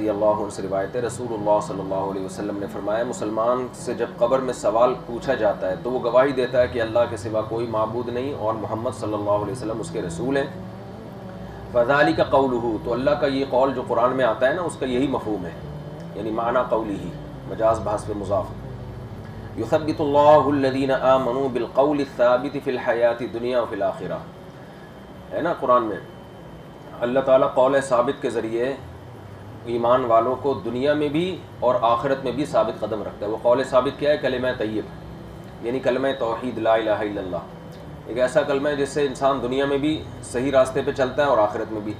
رضی اللہ عنہ سے روایت ہے، رسول اللہ صلی اللہ علیہ وسلم نے فرمایا مسلمان سے جب قبر میں سوال پوچھا جاتا ہے تو وہ گواہی دیتا ہے کہ اللہ کے سوا کوئی معبود نہیں اور محمد صلی اللہ علیہ وسلم اس کے رسول ہیں، فذالک قولہ، تو اللہ کا یہ قول جو قرآن میں آتا ہے نا اس کا یہی مفہوم ہے، یعنی معنی قولی ہی، مجاز بحث پہ مضاف، یثبت اللہ الذین آمنوا بالقول الثابت فی الحیات الدنیا وفی الآخرہ، ہے نا قرآن میں اللہ تعالیٰ قول ثابت کے ذریعے ایمان والوں کو دنیا میں بھی اور آخرت میں بھی ثابت قدم رکھتا ہے۔ وہ قول ثابت کیا ہے؟ کلمہ طیب، یعنی کلمہ توحید لا الہ الا اللہ، ایک ایسا کلمہ ہے جس سے انسان دنیا میں بھی صحیح راستے پہ چلتا ہے اور آخرت میں بھی۔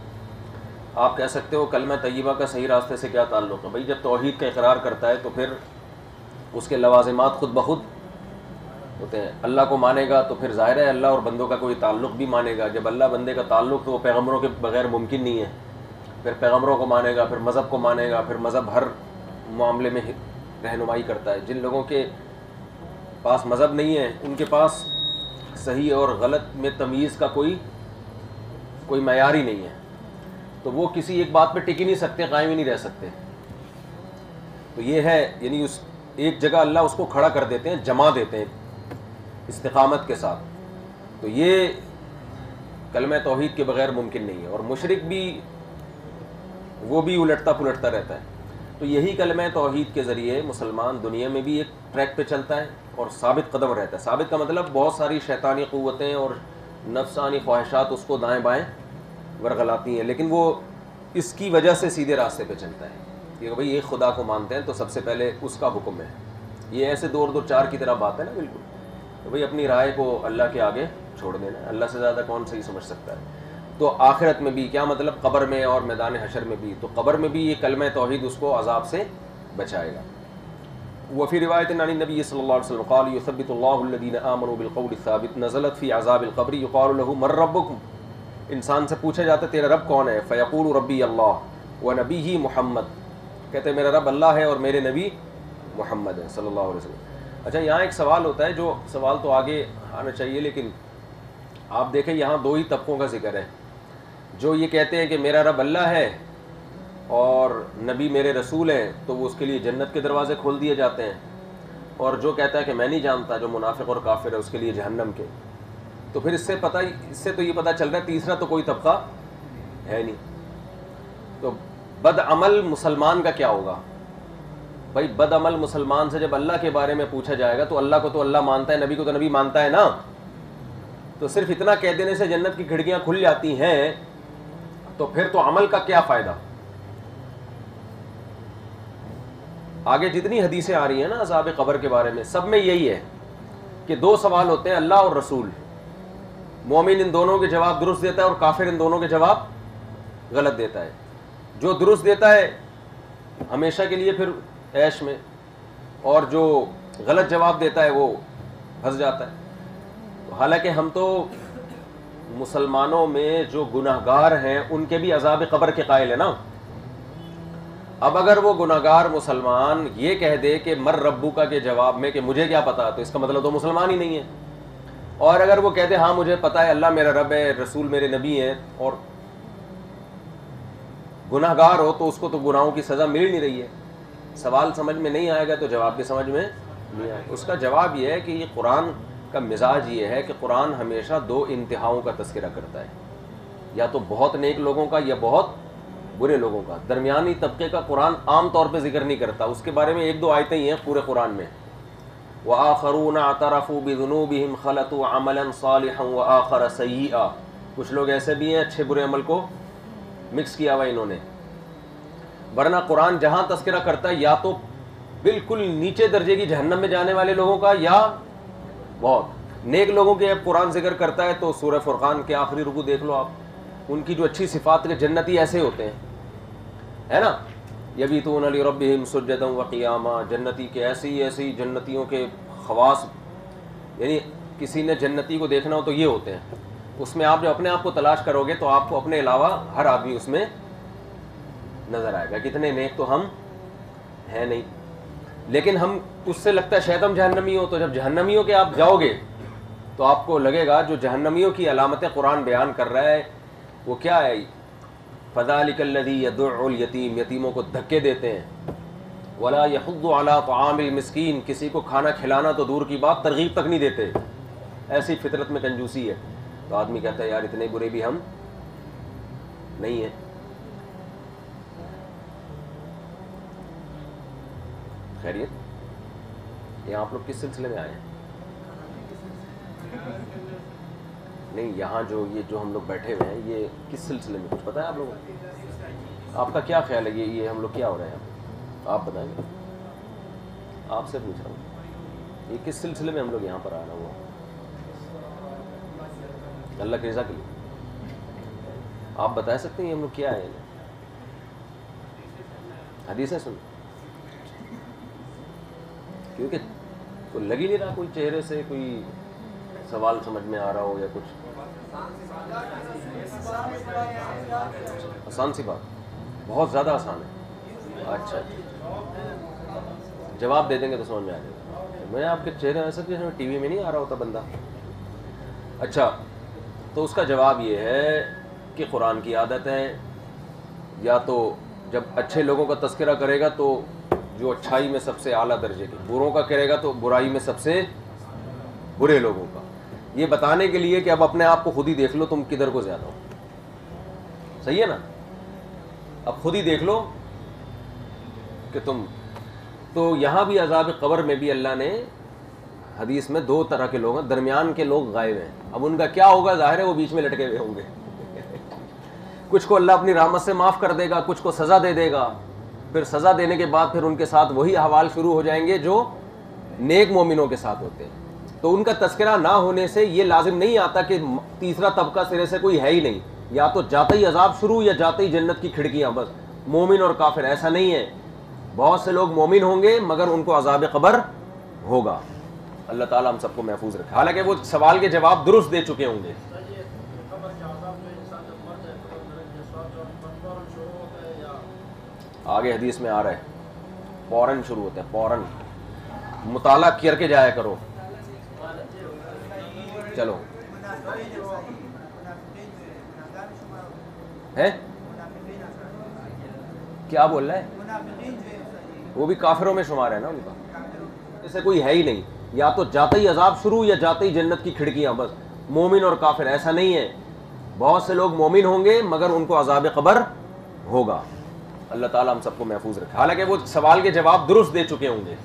آپ کہہ سکتے ہو کلمہ طیبہ کا صحیح راستے سے کیا تعلق ہے؟ بھائی جب توحید کا اقرار کرتا ہے تو پھر اس کے لوازمات خود بخود ہوتے ہیں۔ اللہ کو مانے گا تو پھر ظاہر ہے اللہ اور بندوں کا کوئی تعلق بھی مانے گا، جب اللہ بندے کا تعلق تو وہ پیغمبروں کے بغیر ممکن نہیں ہے، پھر پیغمبروں کو مانے گا، پھر مذہب کو مانے گا، پھر مذہب ہر معاملے میں رہنمائی کرتا ہے۔ جن لوگوں کے پاس مذہب نہیں ہے ان کے پاس صحیح اور غلط میں تمیز کا کوئی معیار ہی نہیں ہے، تو وہ کسی ایک بات پہ ٹک ہی نہیں سکتے، قائم ہی نہیں رہ سکتے۔ تو یہ ہے، یعنی اس ایک جگہ اللہ اس کو کھڑا کر دیتے ہیں، جما دیتے ہیں استقامت کے ساتھ، تو یہ کلمہ توحید کے بغیر ممکن نہیں ہے۔ اور مشرک بھی وہ بھی الٹتا پلٹتا رہتا ہے، تو یہی کلمہ توحید کے ذریعے مسلمان دنیا میں بھی ایک ٹریک پہ چلتا ہے اور ثابت قدم رہتا ہے۔ ثابت کا مطلب بہت ساری شیطانی قوتیں اور نفسانی خواہشات اس کو دائیں بائیں ورغلاتی ہیں، لیکن وہ اس کی وجہ سے سیدھے راستے پہ چلتا ہے کہ بھئی ایک خدا کو مانتے ہیں تو سب سے پہلے اس کا حکم ہے۔ یہ ایسے دور چار کی طرح بات ہے نا، بالکل، تو بھئی اپنی رائے کو اللہ کے آگے چھوڑ دینا ہے، اللہ سے زیادہ کون صحیح سمجھ سکتا ہے۔ تو آخرت میں بھی کیا مطلب، قبر میں اور میدان حشر میں بھی، تو قبر میں بھی یہ کلمہ توحید اس کو عذاب سے بچائے گا۔ وفی روایت عن النبی صلی اللہ علیہ وسلم قال یثبت اللہ الذین آمنوا بالقول الثابت نزلت فی عذاب القبر یقال له من ربکم، انسان سے پوچھا جاتا ہے تیرا رب کون ہے، فیقول ربی اللہ ونبیہ محمد، کہتے ہیں میرا رب اللہ ہے اور میرے نبی محمد ہے صلی اللہ علیہ وسلم۔ اچھا یہاں ایک سوال ہوتا ہے، جو سوال تو آگے آنا چاہیے، لیکن آپ دیکھیں یہاں دو ہی طبقوں کا ذکر ہے، جو یہ کہتے ہیں کہ میرا رب اللہ ہے اور نبی میرے رسول ہیں تو وہ اس کے لیے جنت کے دروازے کھول دیے جاتے ہیں، اور جو کہتا ہے کہ میں نہیں جانتا، جو منافق اور کافر ہے، اس کے لیے جہنم کے۔ تو پھر اس سے تو یہ پتہ چل رہا ہے تیسرا تو کوئی طبقہ ہے نہیں۔ تو بد عمل مسلمان کا کیا ہوگا؟ بھائی بد عمل مسلمان سے جب اللہ کے بارے میں پوچھا جائے گا تو اللہ کو تو اللہ مانتا ہے، نبی کو تو نبی مانتا ہے نا، تو صرف اتنا کہہ دینے سے جنت کی کھڑکیاں کھل جاتی ہیں، تو پھر تو عمل کا کیا فائدہ؟ آگے جتنی حدیثیں آ رہی ہیں نا عذاب قبر کے بارے میں، سب میں یہی ہے کہ دو سوال ہوتے ہیں، اللہ اور رسول۔ مومن ان دونوں کے جواب درست دیتا ہے اور کافر ان دونوں کے جواب غلط دیتا ہے۔ جو درست دیتا ہے ہمیشہ کے لیے پھر عیش میں، اور جو غلط جواب دیتا ہے وہ پھنس جاتا ہے۔ حالانکہ ہم تو مسلمانوں میں جو گناہگار ہیں ان کے بھی عذاب قبر کے قائل ہیں نا۔ اب اگر وہ گناہگار مسلمان یہ کہہ دے کہ مر ربو کا کے جواب میں کہ مجھے کیا پتا، تو اس کا مطلب تو مسلمان ہی نہیں ہے۔ اور اگر وہ کہتے ہاں مجھے پتا ہے اللہ میرا رب ہے، رسول میرے نبی ہیں، اور گناہگار ہو تو اس کو تو گناہوں کی سزا مل نہیں رہی ہے۔ سوال سمجھ میں نہیں آئے گا تو جواب بھی سمجھ میں نہیں آئے گا۔ اس کا جواب یہ ہے کہ یہ قرآن کا مزاج یہ ہے کہ قرآن ہمیشہ دو انتہاؤں کا تذکرہ کرتا ہے، یا تو بہت نیک لوگوں کا یا بہت برے لوگوں کا، درمیانی طبقے کا قرآن عام طور پہ ذکر نہیں کرتا۔ اس کے بارے میں ایک دو آیتیں ہی ہیں پورے قرآن میں، وَآخَرُونَ اعْتَرَفُوا بِذُنُوبِهِمْ خَلَطُوا عَمَلًا صَالِحًا وَآخَرَ سَيِّئًا، کچھ لوگ ایسے بھی ہیں اچھے برے عمل کو مکس کیا ہوا انہوں نے۔ ورنہ قرآن جہاں تذکرہ کرتا ہے یا تو بالکل نیچے درجے کی جہنم میں جانے والے لوگوں کا، یا بہت نیک لوگوں کے قرآن ذکر کرتا ہے تو سورہ فرقان کے آخری رکوع دیکھ لو آپ، ان کی جو اچھی صفات کے جنتی ایسے ہوتے ہیں، ہے نا، یبیتون لربہم سجدا وقیاما، جنتی کے ایسی جنتیوں کے خواص، یعنی کسی نے جنتی کو دیکھنا ہو تو یہ ہوتے ہیں۔ اس میں آپ جو اپنے آپ کو تلاش کرو گے تو آپ کو اپنے علاوہ ہر آدمی اس میں نظر آئے گا، کتنے نیک تو ہم ہیں نہیں، لیکن ہم اس سے لگتا ہے شاید ہم جہنمی ہو، تو جب جہنمیوں کے آپ جاؤ گے تو آپ کو لگے گا جو جہنمیوں کی علامتیں قرآن بیان کر رہا ہے وہ کیا ہے، فذلک الذی یدع الیتیم، یتیموں کو دھکے دیتے ہیں، ولا یحض علی طعام المسکین، کسی کو کھانا کھلانا تو دور کی بات ترغیب تک نہیں دیتے، ایسی فطرت میں کنجوسی ہے. تو آدمی کہتا ہے یار اتنے برے بھی ہم نہیں ہیں. خیریت؟ یہ آپ لوگ کس سلسلے میں آئے ہیں؟ نہیں یہاں جو ہم لوگ بیٹھے ہوئے ہیں یہ کس سلسلے میں، کچھ پتہ ہے آپ لوگوں کو؟ آپ کا کیا خیال ہے یہ ہم لوگ کیا ہو رہے ہیں؟ آپ بتائیں گے، آپ سے پوچھ رہا ہوں یہ کس سلسلے میں ہم لوگ یہاں پر آنا ہوا؟ اللہ کی رضا کے لیے آپ بتا سکتے ہیں یہ ہم لوگ کیا ہے؟ حدیثیں سن، کیونکہ کوئی لگ ہی نہیں رہا کوئی چہرے سے کوئی سوال سمجھ میں آ رہا ہو یا کچھ. آسان سی بات، بہت زیادہ آسان ہے. اچھا جواب دے دیں گے تو سمجھ میں آ جائے گا. میں آپ کے چہرے ایسا کہ ٹی وی میں نہیں آ رہا ہوتا بندہ. اچھا تو اس کا جواب یہ ہے کہ قرآن کی عادت ہے، یا تو جب اچھے لوگوں کا تذکرہ کرے گا تو جو اچھائی میں سب سے اعلیٰ درجے کے، بروں کا کرے گا تو برائی میں سب سے برے لوگوں کا، یہ بتانے کے لیے کہ اب اپنے آپ کو خود ہی دیکھ لو تم کدھر کو زیادہ ہو. صحیح ہے نا؟ اب خود ہی دیکھ لو کہ تم. تو یہاں بھی عذاب قبر میں بھی اللہ نے حدیث میں دو طرح کے لوگ ہیں، درمیان کے لوگ غائب ہیں. اب ان کا کیا ہوگا ظاہر ہے وہ بیچ میں لٹکے ہوئے ہوں گے. کچھ کو اللہ اپنی رحمت سے معاف کر دے گا، کچھ کو سزا دے دے گا. پھر سزا دینے کے بعد پھر ان کے ساتھ وہی احوال شروع ہو جائیں گے جو نیک مومنوں کے ساتھ ہوتے ہیں. تو ان کا تذکرہ نہ ہونے سے یہ لازم نہیں آتا کہ تیسرا طبقہ سرے سے کوئی ہے ہی نہیں، یا تو جاتے ہی عذاب شروع یا جاتے ہی جنت کی کھڑکیاں. بس مومن اور کافر ایسا نہیں ہے. بہت سے لوگ مومن ہوں گے مگر ان کو عذاب قبر ہوگا. اللہ تعالیٰ ہم سب کو محفوظ رکھے. حالانکہ وہ سوال کے جواب درست دے چکے ہوں گے. آگے حدیث میں آ رہا ہے فوراً شروع ہوتا ہے، فوراً مطالعہ کر کے جایا کرو. چلو ہے کیا بول رہا ہے؟ وہ بھی کافروں میں شمار ہے نا ان کا. ایسے کوئی ہے ہی نہیں، یا تو جاتے ہی عذاب شروع یا جاتے ہی جنت کی کھڑکیاں. بس مومن اور کافر ایسا نہیں ہے. بہت سے لوگ مومن ہوں گے مگر ان کو عذاب قبر ہوگا. اللہ تعالیٰ ہم سب کو محفوظ رکھے. حالانکہ وہ سوال کے جواب درست دے چکے ہوں گے.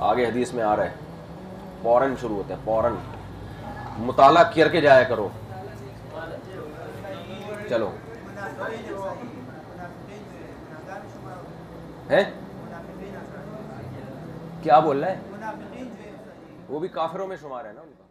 آگے حدیث میں آ رہا ہے فوراً شروع ہوتا ہے، فوراً مطالعہ کر کے جایا کرو. چلو ہے کیا بول رہا ہے؟ وہ بھی کافروں میں شمار ہے نا ان کا.